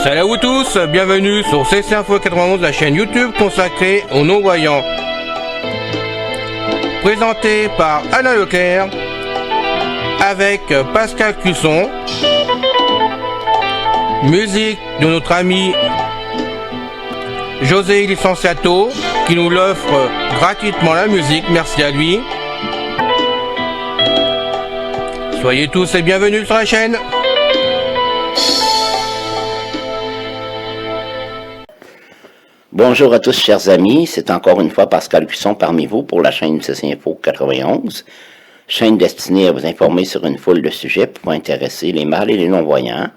Salut à vous tous, bienvenue sur CC Info 91, la chaîne YouTube consacrée aux non-voyants. Présenté par Alain Leclerc, avec Pascal Cusson. Musique de notre ami José Licenciato, qui nous l'offre gratuitement la musique, merci à lui. Soyez tous et bienvenus sur la chaîne. Bonjour à tous chers amis, c'est encore une fois Pascal Cusson parmi vous pour la chaîne CC Info 91, chaîne destinée à vous informer sur une foule de sujets pouvant intéresser les mâles et les non-voyants.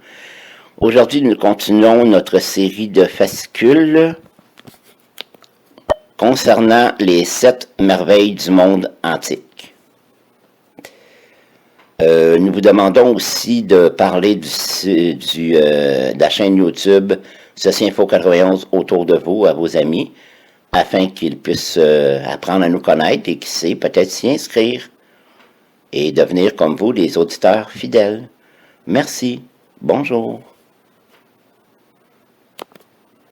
Aujourd'hui, nous continuons notre série de fascicules concernant les 7 merveilles du monde antique. Nous vous demandons aussi de parler de la chaîne YouTube CC Info 91 autour de vous, à vos amis, afin qu'ils puissent apprendre à nous connaître et qui sait, peut-être s'y inscrire et devenir comme vous des auditeurs fidèles. Merci. Bonjour.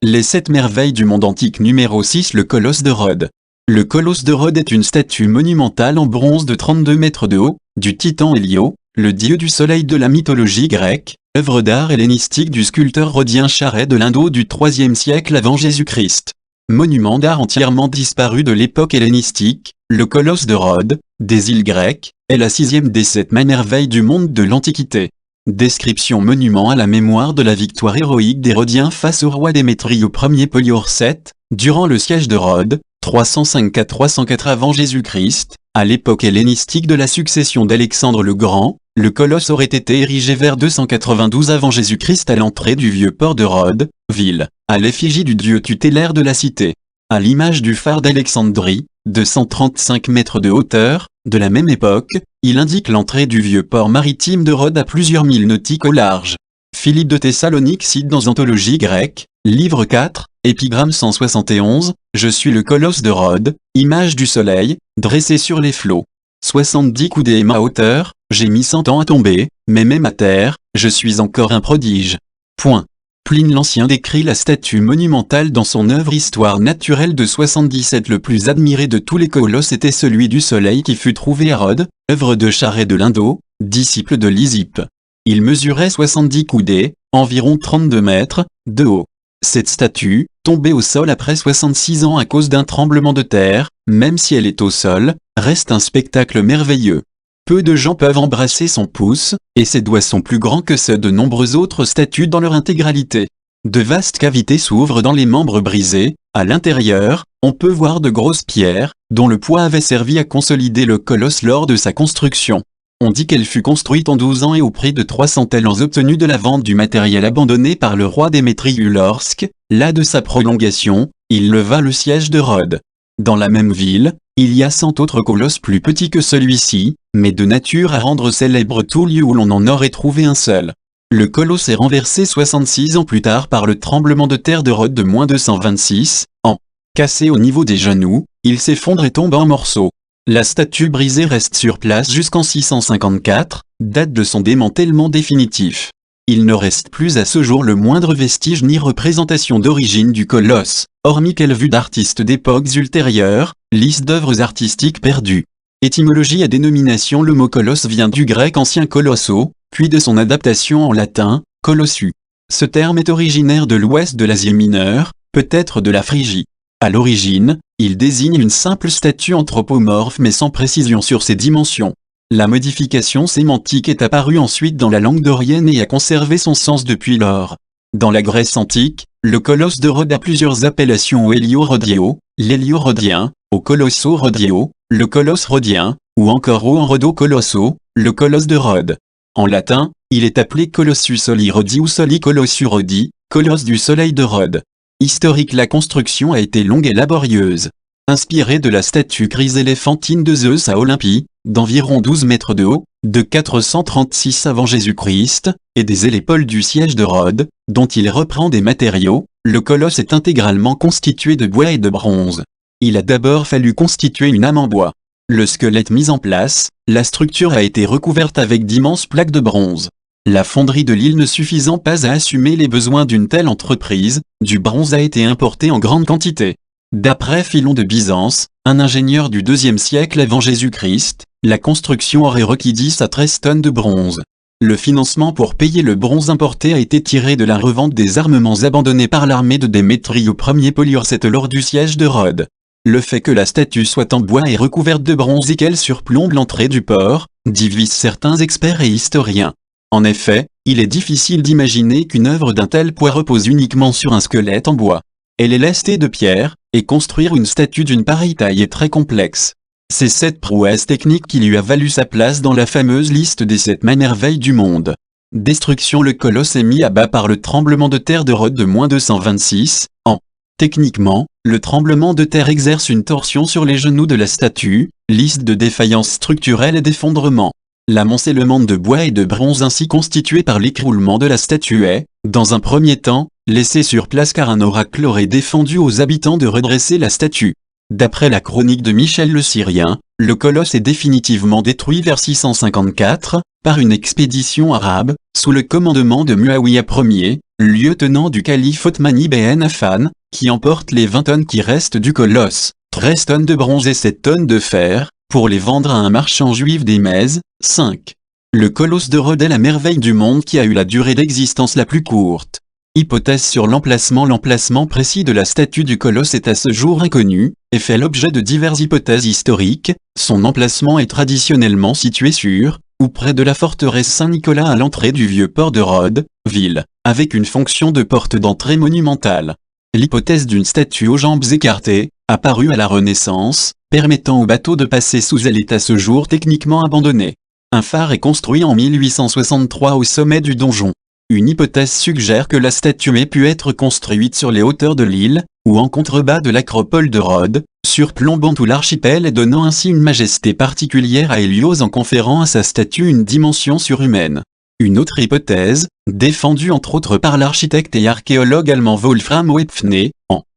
Les 7 merveilles du monde antique numéro 6, le colosse de Rhodes. Le colosse de Rhodes est une statue monumentale en bronze de 32 mètres de haut, du titan Hélio, le dieu du soleil de la mythologie grecque, œuvre d'art hellénistique du sculpteur rhodien Charret de l'Indo du IIIe siècle avant Jésus-Christ. Monument d'art entièrement disparu de l'époque hellénistique, le colosse de Rhodes, des îles grecques, est la 6e des 7 merveilles du monde de l'Antiquité. Description monument à la mémoire de la victoire héroïque des Rhodiens face au roi Démétrie au Ier Poliorcète, 7, durant le siège de Rhodes, 305-304 avant Jésus-Christ, à l'époque hellénistique de la succession d'Alexandre le Grand. Le colosse aurait été érigé vers 292 avant Jésus-Christ à l'entrée du vieux port de Rhodes, ville, à l'effigie du dieu tutélaire de la cité. À l'image du phare d'Alexandrie, 235 mètres de hauteur, de la même époque, il indique l'entrée du vieux port maritime de Rhodes à plusieurs milles nautiques au large. Philippe de Thessalonique cite dans Anthologie grecque, livre 4, épigramme 171, « Je suis le colosse de Rhodes, image du soleil, dressé sur les flots. 70 coudées ma hauteur, j'ai mis 100 ans à tomber, mais même à terre, je suis encore un prodige. » Point. Pline l'Ancien décrit la statue monumentale dans son œuvre Histoire naturelle de 77. Le plus admiré de tous les colosses était celui du soleil qui fut trouvé à Rhodes, œuvre de Charret de l'Indo, disciple de Lysippe. Il mesurait 70 coudées, environ 32 mètres, de haut. Cette statue, tombée au sol après 66 ans à cause d'un tremblement de terre, même si elle est au sol, reste un spectacle merveilleux. Peu de gens peuvent embrasser son pouce, et ses doigts sont plus grands que ceux de nombreuses autres statues dans leur intégralité. De vastes cavités s'ouvrent dans les membres brisés, à l'intérieur, on peut voir de grosses pierres, dont le poids avait servi à consolider le colosse lors de sa construction. On dit qu'elle fut construite en 12 ans et au prix de 300 talents obtenus de la vente du matériel abandonné par le roi Démétrie lorsque, là de sa prolongation, il leva le siège de Rhodes. Dans la même ville, il y a 100 autres colosses plus petits que celui-ci, mais de nature à rendre célèbre tout lieu où l'on en aurait trouvé un seul. Le colosse est renversé 66 ans plus tard par le tremblement de terre de Rhodes de -226 ans. Cassé au niveau des genoux, il s'effondre et tombe en morceaux. La statue brisée reste sur place jusqu'en 654, date de son démantèlement définitif. Il ne reste plus à ce jour le moindre vestige ni représentation d'origine du colosse, hormis quelques vues d'artistes d'époques ultérieures, liste d'œuvres artistiques perdues. Étymologie et dénomination. Le mot colosse vient du grec ancien colosso, puis de son adaptation en latin, colossu. Ce terme est originaire de l'ouest de l'Asie mineure, peut-être de la Phrygie. À l'origine, il désigne une simple statue anthropomorphe mais sans précision sur ses dimensions. La modification sémantique est apparue ensuite dans la langue dorienne et a conservé son sens depuis lors. Dans la Grèce antique, le colosse de Rhodes a plusieurs appellations: au Hélio-Rhodéo, l'Hélio-Rhodien, au Colosso-Rhodéo, le colosse rhodien, ou encore au Rhodo-Colosso, le colosse de Rhodes. En latin, il est appelé Colossus soli Rhodi ou soli Colossu Rhodi, colosse du soleil de Rhodes. Historique. La construction a été longue et laborieuse. Inspirée de la statue chryséléphantine de Zeus à Olympie, d'environ 12 mètres de haut, de 436 avant Jésus-Christ, et des élépoles du siège de Rhodes, dont il reprend des matériaux, le colosse est intégralement constitué de bois et de bronze. Il a d'abord fallu constituer une âme en bois. Le squelette mis en place, la structure a été recouverte avec d'immenses plaques de bronze. La fonderie de Lille ne suffisant pas à assumer les besoins d'une telle entreprise, du bronze a été importé en grande quantité. D'après Philon de Byzance, un ingénieur du IIe siècle avant Jésus-Christ, la construction aurait requis 10 à 13 tonnes de bronze. Le financement pour payer le bronze importé a été tiré de la revente des armements abandonnés par l'armée de Démétrie au premier Poliorcète lors du siège de Rhodes. Le fait que la statue soit en bois et recouverte de bronze et qu'elle surplombe l'entrée du port, divise certains experts et historiens. En effet, il est difficile d'imaginer qu'une œuvre d'un tel poids repose uniquement sur un squelette en bois. Elle est lestée de pierre, et construire une statue d'une pareille taille est très complexe. C'est cette prouesse technique qui lui a valu sa place dans la fameuse liste des 7 merveilles du monde. Destruction. Le colosse est mis à bas par le tremblement de terre de Rhodes de -226 ans. Techniquement, le tremblement de terre exerce une torsion sur les genoux de la statue, liste de défaillances structurelles et d'effondrement. L'amoncellement de bois et de bronze ainsi constitué par l'écroulement de la statue est, dans un premier temps, laissé sur place car un oracle aurait défendu aux habitants de redresser la statue. D'après la chronique de Michel le Syrien, le colosse est définitivement détruit vers 654, par une expédition arabe, sous le commandement de Muawiyah Ier, lieutenant du calife Othman ibn Affan, qui emporte les 20 tonnes qui restent du colosse, 13 tonnes de bronze et 7 tonnes de fer, pour les vendre à un marchand juif d'Émèse. 5. Le colosse de Rhodes est la merveille du monde qui a eu la durée d'existence la plus courte. Hypothèse sur l'emplacement. L'emplacement précis de la statue du colosse est à ce jour inconnu, et fait l'objet de diverses hypothèses historiques. Son emplacement est traditionnellement situé sur, ou près de la forteresse Saint-Nicolas à l'entrée du vieux port de Rhodes, ville, avec une fonction de porte d'entrée monumentale. L'hypothèse d'une statue aux jambes écartées, apparue à la Renaissance, permettant aux bateaux de passer sous elle est à ce jour techniquement abandonnée. Un phare est construit en 1863 au sommet du donjon. Une hypothèse suggère que la statue ait pu être construite sur les hauteurs de l'île, ou en contrebas de l'acropole de Rhodes, surplombant tout l'archipel et donnant ainsi une majesté particulière à Hélios en conférant à sa statue une dimension surhumaine. Une autre hypothèse, défendue entre autres par l'architecte et archéologue allemand Wolfram Wepfner,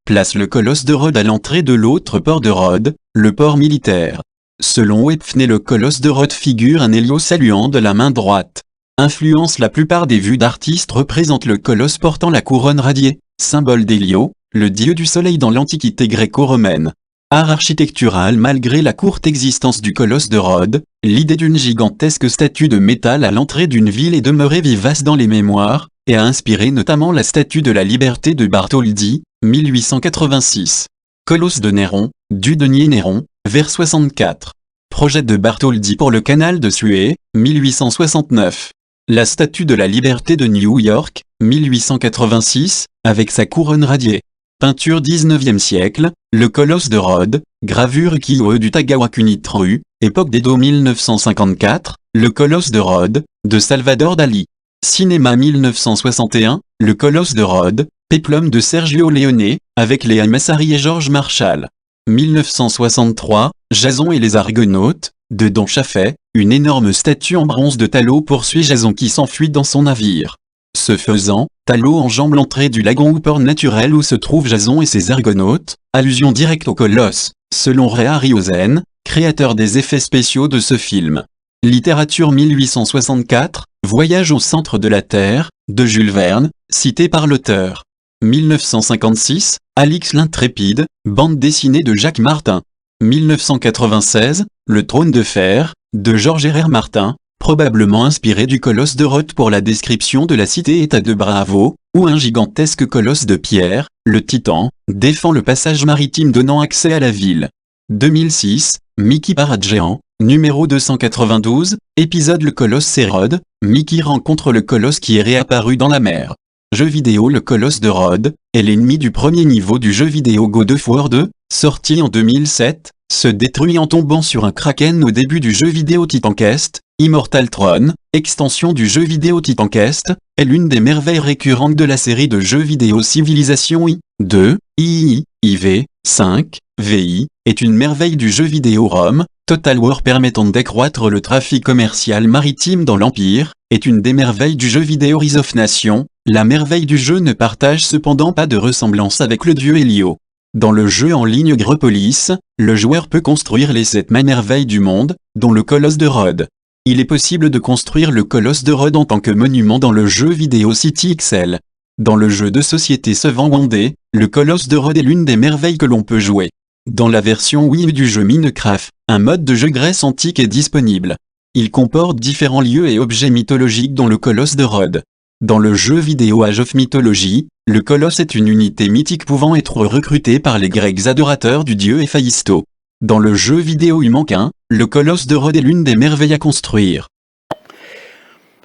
place le colosse de Rhodes à l'entrée de l'autre port de Rhodes, le port militaire. Selon Wepfner, le colosse de Rhodes figure un Hélios saluant de la main droite. Influence. La plupart des vues d'artistes représentent le colosse portant la couronne radiée, symbole d'Hélio, le dieu du soleil dans l'Antiquité gréco-romaine. Art architectural. Malgré la courte existence du colosse de Rhodes, l'idée d'une gigantesque statue de métal à l'entrée d'une ville est demeurée vivace dans les mémoires, et a inspiré notamment la statue de la Liberté de Bartholdi, 1886. Colosse de Néron, du denier Néron, vers 64. Projet de Bartholdi pour le canal de Suez, 1869. La statue de la Liberté de New York, 1886, avec sa couronne radiée. Peinture 19e siècle, le colosse de Rhodes, gravure Kiyo du Tagawa Kunitru, époque d'Edo 1954, le colosse de Rhodes, de Salvador Dali. Cinéma 1961, le colosse de Rhodes, péplum de Sergio Leone, avec Léa Massari et Georges Marchal. 1963, Jason et les Argonautes, de Don Chaffet, une énorme statue en bronze de Talot poursuit Jason qui s'enfuit dans son navire. Ce faisant, Talot enjambe l'entrée du lagon ou port naturel où se trouvent Jason et ses Argonautes, allusion directe au colosse, selon Ray Harryhausen, créateur des effets spéciaux de ce film. Littérature 1864, Voyage au centre de la Terre, de Jules Verne, cité par l'auteur. 1956, Alix l'intrépide, bande dessinée de Jacques Martin. 1996, Le trône de fer, de Georges R.R. Martin, probablement inspiré du colosse de Rhodes pour la description de la cité-état de Bravo, où un gigantesque colosse de pierre, le Titan, défend le passage maritime donnant accès à la ville. 2006, Mickey Parade géant, numéro 292, épisode Le colosse et Rhodes, Mickey rencontre le colosse qui est réapparu dans la mer. Jeu vidéo. Le colosse de Rhodes est l'ennemi du premier niveau du jeu vidéo God of War 2, sorti en 2007, se détruit en tombant sur un kraken au début du jeu vidéo Titan Quest. Immortal Throne, extension du jeu vidéo Titan Quest, est l'une des merveilles récurrentes de la série de jeux vidéo Civilization I2, II, IV, 5, VI, est une merveille du jeu vidéo Rome. Total War permettant d'accroître le trafic commercial maritime dans l'Empire, est une des merveilles du jeu vidéo Rise of Nations. La merveille du jeu ne partage cependant pas de ressemblance avec le dieu Hélio. Dans le jeu en ligne Grepolis, le joueur peut construire les 7 merveilles du monde, dont le colosse de Rhodes. Il est possible de construire le colosse de Rhodes en tant que monument dans le jeu vidéo City XL. Dans le jeu de société Seven Wonders, le colosse de Rhodes est l'une des merveilles que l'on peut jouer. Dans la version Wii U du jeu Minecraft, un mode de jeu Grèce antique est disponible. Il comporte différents lieux et objets mythologiques dont le colosse de Rhodes. Dans le jeu vidéo Age of Mythology, le colosse est une unité mythique pouvant être recrutée par les Grecs adorateurs du dieu Héphaïsto. Dans le jeu vidéo Humankin, le colosse de Rhodes est l'une des merveilles à construire.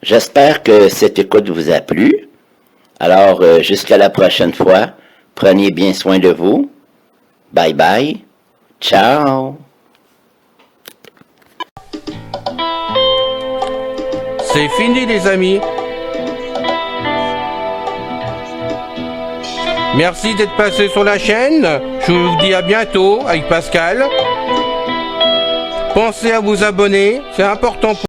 J'espère que cette écoute vous a plu. Alors, jusqu'à la prochaine fois, prenez bien soin de vous. Bye bye. Ciao. C'est fini les amis. Merci d'être passé sur la chaîne. Je vous dis à bientôt avec Pascal. Pensez à vous abonner, c'est important pour